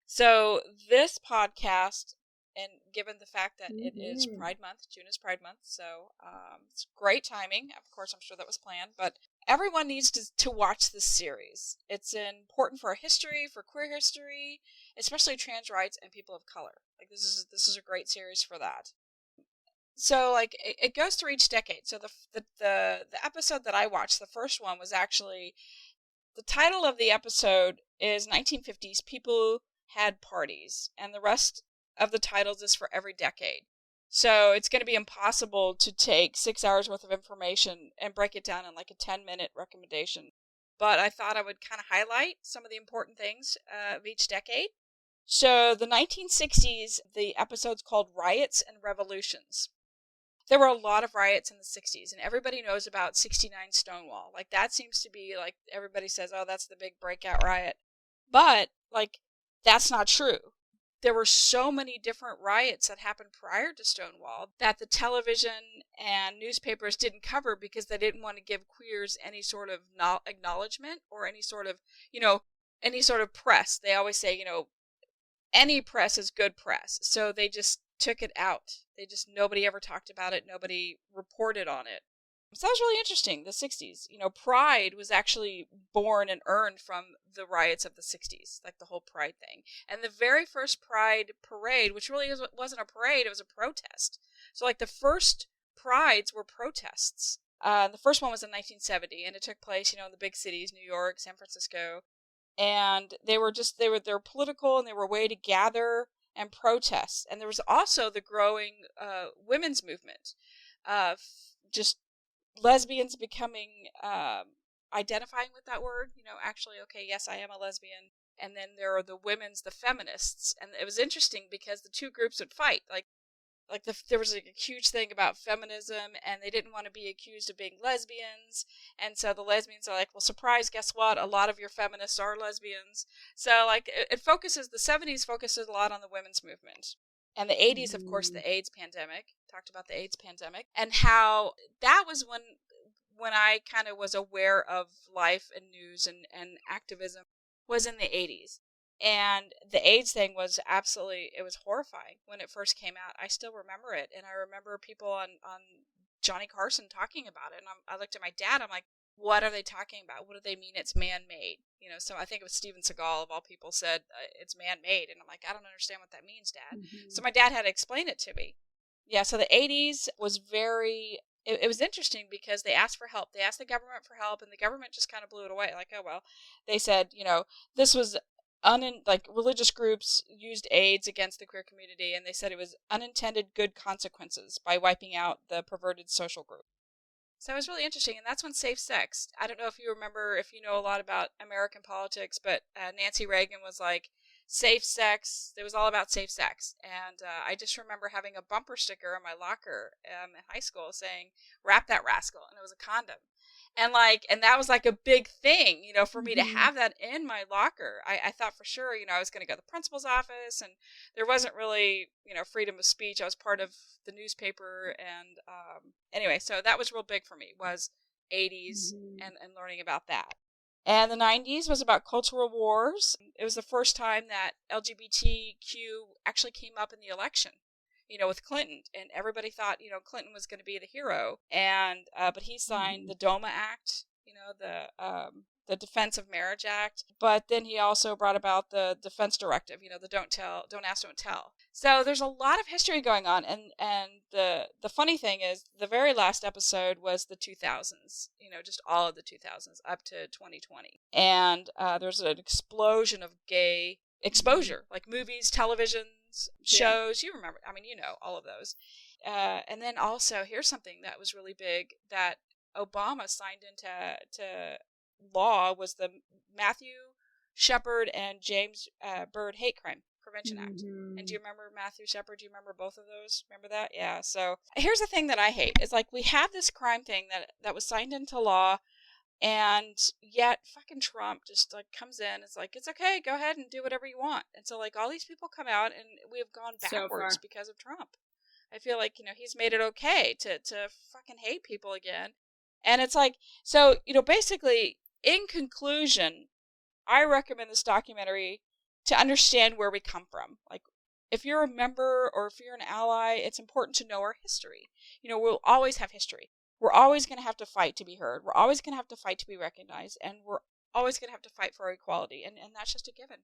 So this podcast, and given the fact that it is Pride Month, June is Pride Month, so it's great timing. Of course, I'm sure that was planned, but everyone needs to watch this series. It's important for our history, for queer history, especially trans rights and people of color. Like this is a great series for that. So like it goes through each decade. So the episode that I watched, the first one was actually, the title of the episode is 1950s People Had Parties, and the rest of the titles is for every decade. So it's going to be impossible to take 6 hours worth of information and break it down in like a 10-minute recommendation. But I thought I would kind of highlight some of the important things of each decade. So the 1960s, the episode's called Riots and Revolutions. There were a lot of riots in the 60s, and everybody knows about 69 Stonewall. Like, that seems to be, like, everybody says, oh, that's the big breakout riot. But, like, that's not true. There were so many different riots that happened prior to Stonewall that the television and newspapers didn't cover because they didn't want to give queers any sort of acknowledgement or any sort of, any sort of press. They always say, any press is good press. So they just took it out. Nobody ever talked about it. Nobody reported on it. So that was really interesting, the 60s. Pride was actually born and earned from the riots of the 60s, like the whole Pride thing. And the very first Pride parade, which really wasn't a parade, it was a protest. So like the first Prides were protests. The first one was in 1970, and it took place, in the big cities, New York, San Francisco. And they were political, and they were a way to gather and protest. And there was also the growing women's movement, just lesbians becoming, identifying with that word, actually, okay, yes, I am a lesbian. And then there are the feminists. And it was interesting because the two groups would fight. There was a huge thing about feminism, and they didn't want to be accused of being lesbians, and so the lesbians are like, well, surprise, guess what? A lot of your feminists are lesbians. So, it focuses, the 70s focuses a lot on the women's movement. And the 80s, of course, the AIDS pandemic, talked about the AIDS pandemic, and how that was when I kind of was aware of life and news and activism, was in the 80s. And the AIDS thing was it was horrifying when it first came out. I still remember it. And I remember people on Johnny Carson talking about it. And I looked at my dad, I'm like, what are they talking about? What do they mean it's man-made? So I think it was Steven Seagal, of all people, said it's man-made. And I'm like, I don't understand what that means, Dad. Mm-hmm. So my dad had to explain it to me. Yeah, so the 80s was it was interesting because they asked for help. They asked the government for help, and the government just kind of blew it away. Like, oh, well, they said, this was religious groups used AIDS against the queer community, and they said it was unintended good consequences by wiping out the perverted social group. So it was really interesting, and that's when safe sex. I don't know if you remember, if you know a lot about American politics, but Nancy Reagan was like, safe sex. It was all about safe sex, and I just remember having a bumper sticker in my locker in high school saying, "Wrap that rascal," and it was a condom. And that was like a big thing, for me to have that in my locker. I thought for sure, I was going to go to the principal's office, and there wasn't really, freedom of speech. I was part of the newspaper, and anyway, so that was real big for me, was 80s and learning about that. And the 90s was about cultural wars. It was the first time that LGBTQ actually came up in the election. With Clinton, and everybody thought, Clinton was going to be the hero, and but he signed the DOMA Act, the Defense of Marriage Act, but then he also brought about the Defense Directive, the don't ask, don't tell. So there's a lot of history going on, and the funny thing is, the very last episode was the 2000s, just all of the 2000s up to 2020, and there's an explosion of gay exposure, like movies, television, shows. You remember, all of those. And then also, here's something that was really big that Obama signed into law, was the Matthew Shepard and James Byrd Hate Crime Prevention Act. And do you remember Matthew Shepard? Do you remember both of those? Remember that? Yeah. So here's the thing that I hate. It's like, we have this crime thing that was signed into law, and yet fucking Trump just comes in. It's like, it's okay, go ahead and do whatever you want. And so all these people come out, and we have gone backwards because of Trump. I feel like, he's made it okay to fucking hate people again. And it's like, so, basically, in conclusion, I recommend this documentary to understand where we come from. Like, if you're a member or if you're an ally, it's important to know our history. We'll always have history. We're always going to have to fight to be heard. We're always going to have to fight to be recognized. And we're always going to have to fight for equality. And that's just a given.